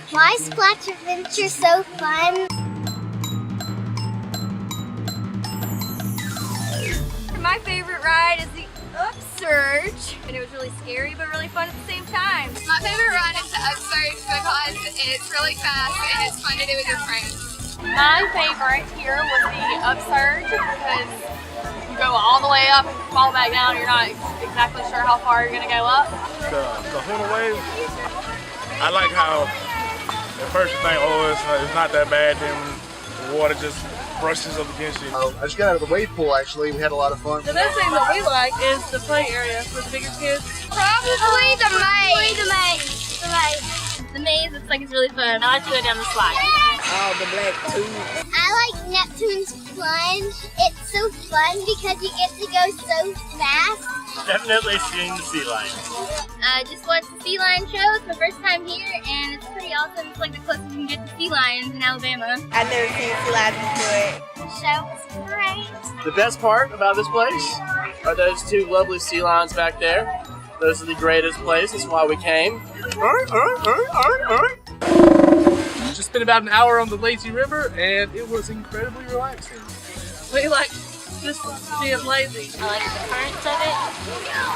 Why is Splash Adventure so fun? My favorite ride is the Upsurge, and it was really scary but really fun at the same time. My favorite ride is the Upsurge because it's really fast and it's fun to do with your friends. My favorite here was the Upsurge because you go all the way up and fall back down. You're not exactly sure how far you're gonna go up. The Kahuna Wave, I like how at first you think, oh, it's not that bad, then the water just brushes up against you. I just got out of the wave pool actually. We had a lot of fun. The best thing that we like is the play area for the bigger kids. Probably the maze. The maze looks like it's really fun. I like to go down the slide. Oh, the black tube. I like Neptune's plunge. It's so fun because you get to go so fast. Definitely seeing the sea lion. Just watched the sea lion show. It's my first time here, and it's pretty awesome. It's like the closest you can get to sea lions in Alabama. I've never seen sea lions before. The show was great. The best part about this place are those two lovely sea lions back there. Those are the greatest place. That's why we came. Just spent about an hour on the lazy river, and it was incredibly relaxing. We like just being lazy. I like the currents of it.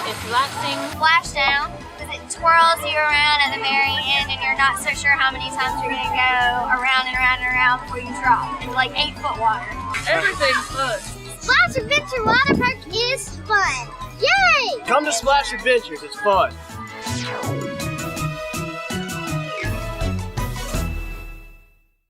It's relaxing. Splashdown, because it twirls you around at the very end and you're not so sure how many times you're going to go around and around and around before you drop. It's like 8-foot water. Everything's fun. Splash Adventure Water Park is fun. Yay! Come to Splash Adventures. It's fun.